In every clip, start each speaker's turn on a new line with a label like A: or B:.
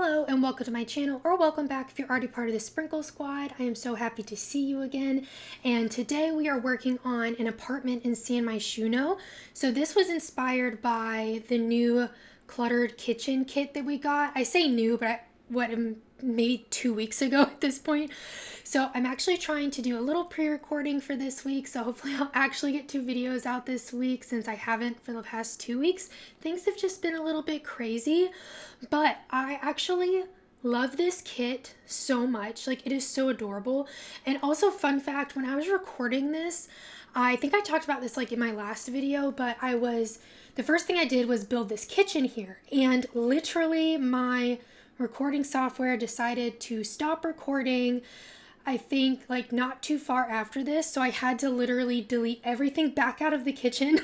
A: Hello and welcome to my channel, or welcome back if you're already part of the Sprinkle Squad. I am so happy to see you again, and today we are working on an apartment in Myshuno. So this was inspired by the new Cluttered kitchen kit that we got. I say new, but maybe 2 weeks ago at this point. So I'm actually trying to do a little pre-recording for this week, so hopefully I'll actually get 2 videos out this week since I haven't for the past 2 weeks. Things have just been a little bit crazy, but I actually love this kit so much. Like, it is so adorable. And also, fun fact, when I was recording this, I think I talked about this like in my last video, but the first thing I did was build this kitchen here, and literally my recording software decided to stop recording, I think like not too far after this, so I had to literally delete everything back out of the kitchen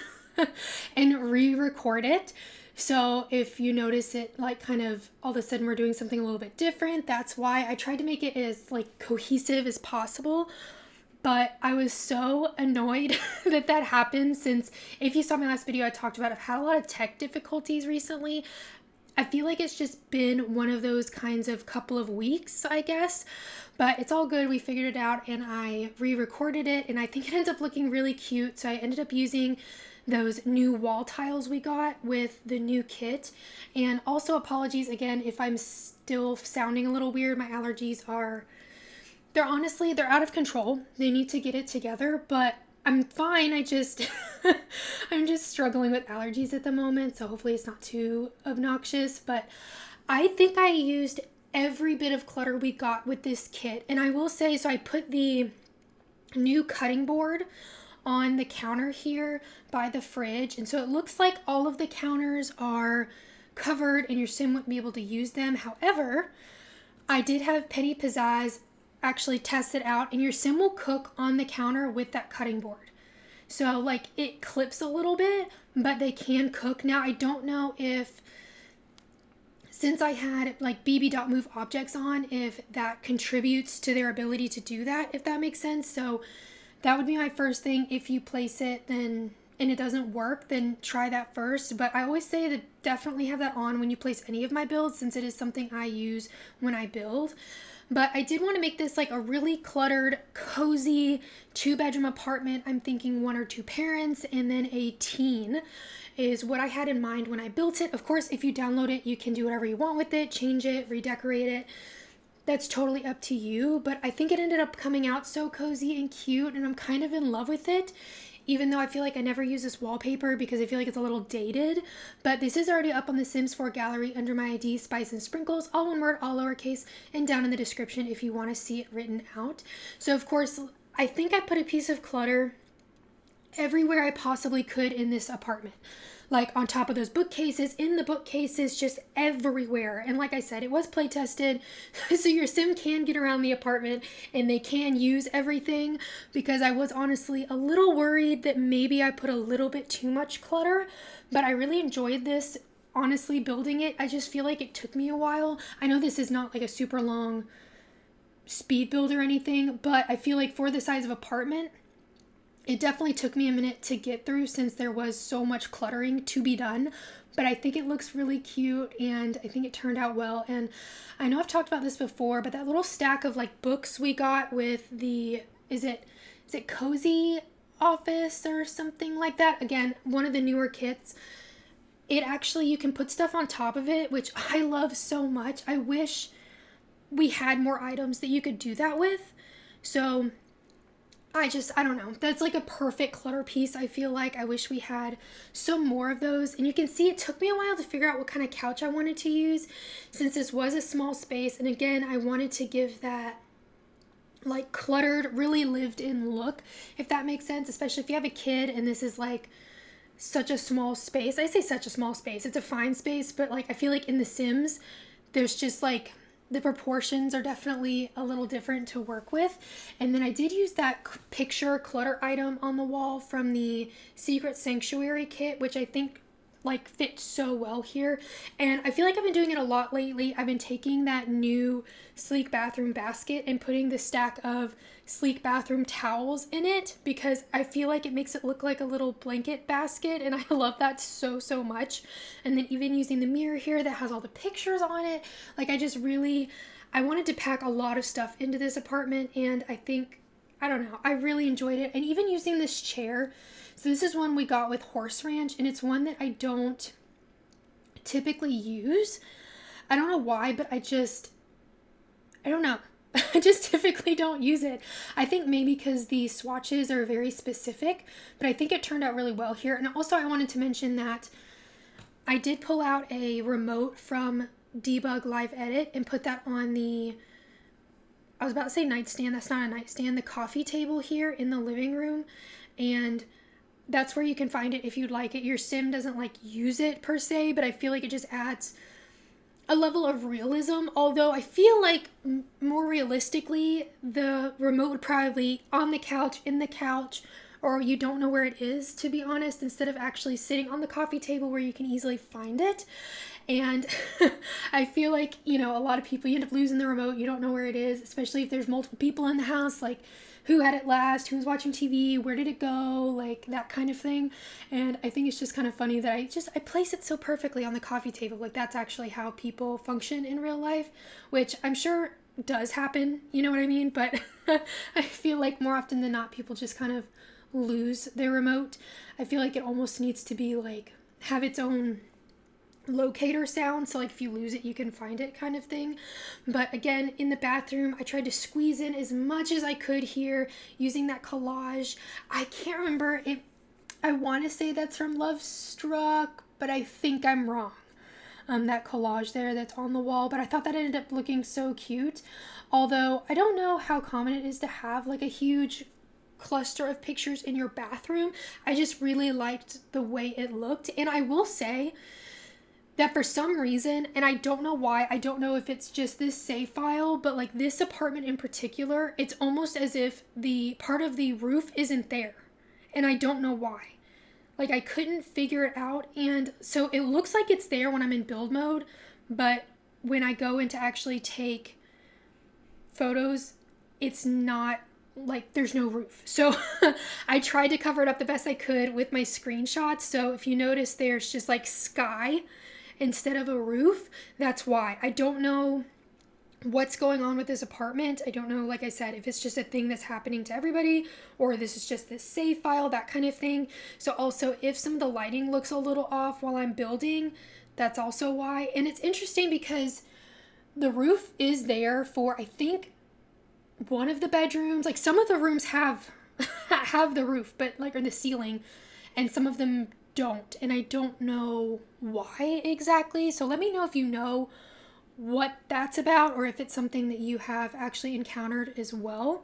A: and re-record it. So if you notice it like kind of all of a sudden we're doing something a little bit different, that's why I tried to make it as like cohesive as possible. But I was so annoyed that happened, since if you saw my last video, I talked about I've had a lot of tech difficulties recently. I feel like it's just been one of those kinds of couple of weeks, I guess, but it's all good. We figured it out and I re-recorded it, and I think it ends up looking really cute. So I ended up using those new wall tiles we got with the new kit. And also apologies again if I'm still sounding a little weird. My allergies they're out of control. They need to get it together, but I'm fine. I'm just struggling with allergies at the moment, so hopefully it's not too obnoxious. But I think I used every bit of clutter we got with this kit. And I will say, so I put the new cutting board on the counter here by the fridge, and so it looks like all of the counters are covered and your sim wouldn't be able to use them. However, I did have Penny Pizzazz actually test it out, and your sim will cook on the counter with that cutting board. So like it clips a little bit, but they can cook. Now I don't know if, since I had like bb.move objects on, if that contributes to their ability to do that, if that makes sense. So that would be my first thing. If you place it and it doesn't work, then try that first. But I always say to definitely have that on when you place any of my builds, since it is something I use when I build. But I did want to make this like a really cluttered, cozy 2-bedroom apartment. I'm thinking 1 or 2 parents and then a teen is what I had in mind when I built it. Of course, if you download it, you can do whatever you want with it, change it, redecorate it. That's totally up to you. But I think it ended up coming out so cozy and cute, and I'm kind of in love with it. Even though I feel like I never use this wallpaper because I feel like it's a little dated. But this is already up on the Sims 4 gallery under my ID, spicensprinkles, all one word, all lowercase, and down in the description if you want to see it written out. So of course, I think I put a piece of clutter everywhere I possibly could in this apartment. Like on top of those bookcases, in the bookcases, just everywhere. And like I said, it was play tested, so your sim can get around the apartment and they can use everything, because I was honestly a little worried that maybe I put a little bit too much clutter. But I really enjoyed this, honestly, building it. I just feel like it took me a while. I know this is not like a super long speed build or anything, but I feel like for the size of apartment, it definitely took me a minute to get through, since there was so much cluttering to be done. But I think it looks really cute, and I think it turned out well. And I know I've talked about this before, but that little stack of like books we got with the, is it Cozy Office or something like that? Again, one of the newer kits. It actually, you can put stuff on top of it, which I love so much. I wish we had more items that you could do that with. So I don't know. That's like a perfect clutter piece, I feel like. I wish we had some more of those. And you can see it took me a while to figure out what kind of couch I wanted to use, since this was a small space. And again, I wanted to give that like cluttered, really lived in look, if that makes sense. Especially if you have a kid and this is like such a small space. I say such a small space. It's a fine space, but like I feel like in The Sims, there's just like, the proportions are definitely a little different to work with. And then I did use that picture clutter item on the wall from the Secret Sanctuary kit, which I think like fit so well here. And I feel like I've been doing it a lot lately. I've been taking that new sleek bathroom basket and putting the stack of sleek bathroom towels in it, because I feel like it makes it look like a little blanket basket, and I love that so much. And then even using the mirror here that has all the pictures on it, like I wanted to pack a lot of stuff into this apartment, and I don't know, I really enjoyed it. And even using this chair, so this is one we got with Horse Ranch, and it's one that I don't typically use. I don't know why, but I don't know. I just typically don't use it. I think maybe because the swatches are very specific, but I think it turned out really well here. And also I wanted to mention that I did pull out a remote from Debug Live Edit and put that on I was about to say nightstand, that's not a nightstand, the coffee table here in the living room. And that's where you can find it if you'd like it. Your sim doesn't like use it per se, but I feel like it just adds a level of realism. Although I feel like more realistically, the remote would probably on the couch, in the couch, or you don't know where it is, to be honest, instead of actually sitting on the coffee table where you can easily find it. And I feel like, a lot of people, you end up losing the remote. You don't know where it is, especially if there's multiple people in the house, like who had it last, who was watching TV, where did it go, like that kind of thing. And I think it's just kind of funny that I place it so perfectly on the coffee table. Like that's actually how people function in real life, which I'm sure does happen, you know what I mean? But I feel like more often than not, people just kind of lose their remote. I feel like it almost needs to be like, have its own locator sound, so like if you lose it you can find it, kind of thing. But again, in the bathroom I tried to squeeze in as much as I could here using that collage. I can't remember if I want to say that's from Love Struck, but I think I'm wrong. That collage there that's on the wall, but I thought that ended up looking so cute. Although I don't know how common it is to have like a huge cluster of pictures in your bathroom. I just really liked the way it looked. And I will say that for some reason, and I don't know why, I don't know if it's just this save file, but like this apartment in particular, it's almost as if the part of the roof isn't there. And I don't know why. Like I couldn't figure it out. And so it looks like it's there when I'm in build mode, but when I go in to actually take photos, it's not, like there's no roof. So I tried to cover it up the best I could with my screenshots. So if you notice, there's just like sky instead of a roof. That's why. I don't know what's going on with this apartment. I don't know, like I said, if it's just a thing that's happening to everybody, or this is just this save file, that kind of thing. So also, if some of the lighting looks a little off while I'm building, that's also why. And it's interesting because the roof is there for, I think, one of the bedrooms. Like some of the rooms have the roof, but like, or the ceiling, and some of them don't, and I don't know why exactly. So let me know if you know what that's about, or if it's something that you have actually encountered as well.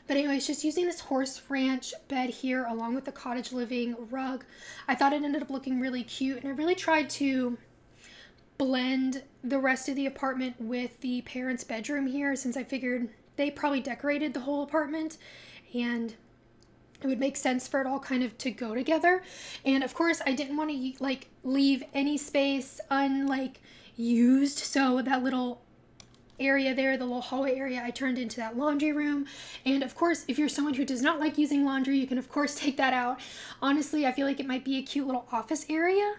A: But anyways, just using this Horse Ranch bed here along with the cottage living rug, I thought it ended up looking really cute. And I really tried to blend the rest of the apartment with the parents' bedroom here, since I figured they probably decorated the whole apartment and it would make sense for it all kind of to go together. And of course I didn't want to like leave any space used, so that little area there, the little hallway area, I turned into that laundry room. And of course, if you're someone who does not like using laundry, you can of course take that out. Honestly, I feel like it might be a cute little office area,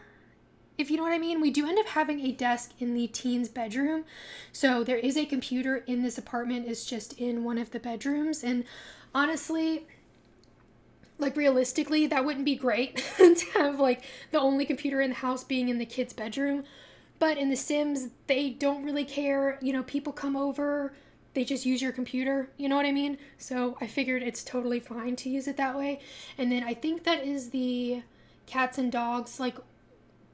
A: if you know what I mean. We do end up having a desk in the teen's bedroom, so there is a computer in this apartment. It's just in one of the bedrooms, and honestly, like realistically, that wouldn't be great to have like the only computer in the house being in the kid's bedroom. But in The Sims, they don't really care. People come over, they just use your computer, you know what I mean? So I figured it's totally fine to use it that way. And then I think that is the cats and dogs like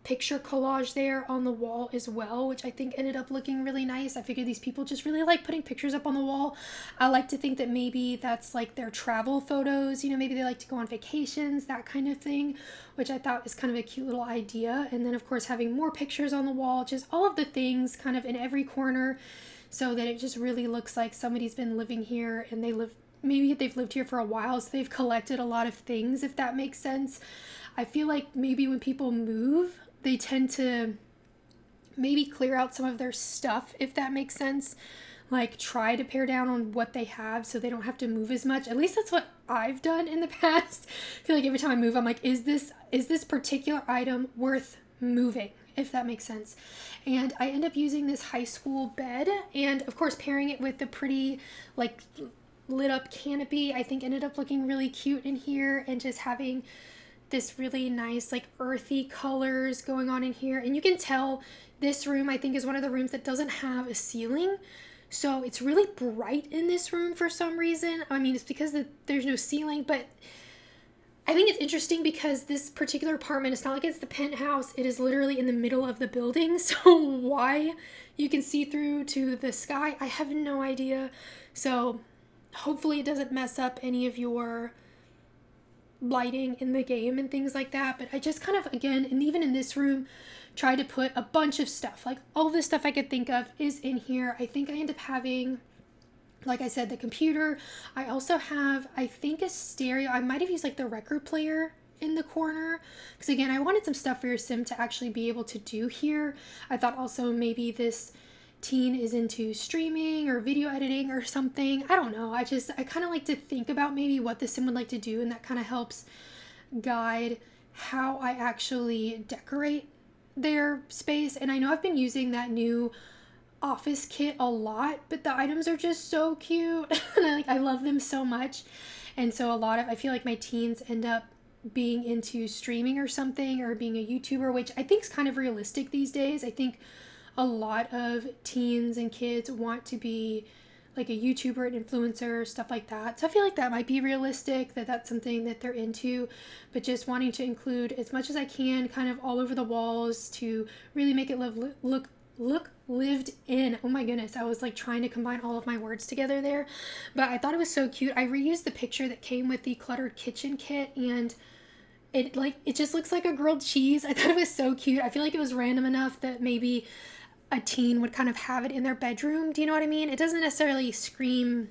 A: picture collage there on the wall as well, which I think ended up looking really nice. I figured these people just really like putting pictures up on the wall. I like to think that maybe that's like their travel photos, maybe they like to go on vacations, that kind of thing, which I thought was kind of a cute little idea. And then of course having more pictures on the wall, just all of the things kind of in every corner, so that it just really looks like somebody's been living here, and maybe they've lived here for a while, so they've collected a lot of things, if that makes sense. I feel like maybe when people move, they tend to maybe clear out some of their stuff, if that makes sense. Like try to pare down on what they have so they don't have to move as much. At least that's what I've done in the past. I feel like every time I move, I'm like, is this particular item worth moving, if that makes sense? And I end up using this high school bed, and of course pairing it with the pretty like lit up canopy, I think ended up looking really cute in here, and just having this really nice like earthy colors going on in here. And you can tell this room, I think, is one of the rooms that doesn't have a ceiling. So it's really bright in this room for some reason. I mean, it's because there's no ceiling, but I think it's interesting because this particular apartment, it's not like it's the penthouse. It is literally in the middle of the building. So why you can see through to the sky, I have no idea. So hopefully it doesn't mess up any of your lighting in the game and things like that. But I just kind of, again, and even in this room, tried to put a bunch of stuff, like all the stuff I could think of is in here. I think I end up having, like I said, the computer. I also have, I think, a stereo. I might have used like the record player in the corner, because again, I wanted some stuff for your sim to actually be able to do here. I thought also maybe this teen is into streaming or video editing or something. I don't know. I kind of like to think about maybe what the sim would like to do, and that kind of helps guide how I actually decorate their space. And I know I've been using that new office kit a lot, but the items are just so cute and I love them so much. And so I feel like my teens end up being into streaming or something, or being a YouTuber, which I think is kind of realistic these days. I think a lot of teens and kids want to be like a YouTuber, an influencer, stuff like that. So I feel like that might be realistic, that's something that they're into, but just wanting to include as much as I can kind of all over the walls to really make it look lived in. Oh my goodness, I was like trying to combine all of my words together there, but I thought it was so cute. I reused the picture that came with the Cluttered kitchen kit, and it just looks like a grilled cheese. I thought it was so cute. I feel like it was random enough that maybe a teen would kind of have it in their bedroom. Do you know what I mean? It doesn't necessarily scream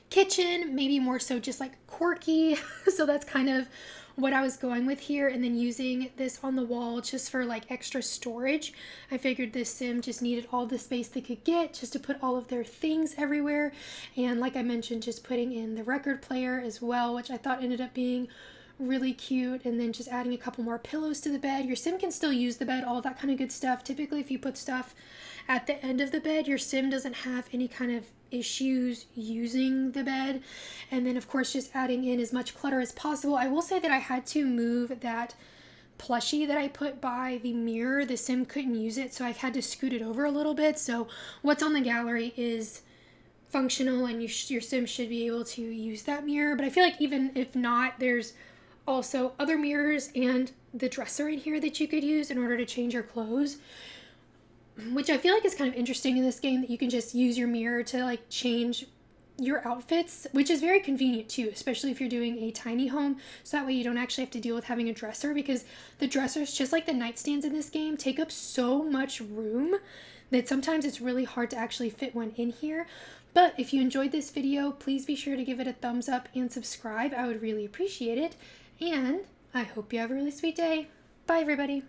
A: kitchen, maybe more so just like quirky. So that's kind of what I was going with here. And then using this on the wall just for like extra storage. I figured this sim just needed all the space they could get just to put all of their things everywhere. And like I mentioned, just putting in the record player as well, which I thought ended up being really cute. And then just adding a couple more pillows to the bed. Your sim can still use the bed, all that kind of good stuff. Typically, if you put stuff at the end of the bed, your sim doesn't have any kind of issues using the bed. And then of course just adding in as much clutter as possible. I will say that I had to move that plushie that I put by the mirror. The sim couldn't use it, so I had to scoot it over a little bit. So what's on the gallery is functional, and your sim should be able to use that mirror. But I feel like even if not, there's also other mirrors and the dresser in here that you could use in order to change your clothes, which I feel like is kind of interesting in this game, that you can just use your mirror to like change your outfits, which is very convenient too, especially if you're doing a tiny home. So that way you don't actually have to deal with having a dresser, because the dressers, just like the nightstands in this game, take up so much room that sometimes it's really hard to actually fit one in here. But if you enjoyed this video, please be sure to give it a thumbs up and subscribe. I would really appreciate it. And I hope you have a really sweet day. Bye, everybody.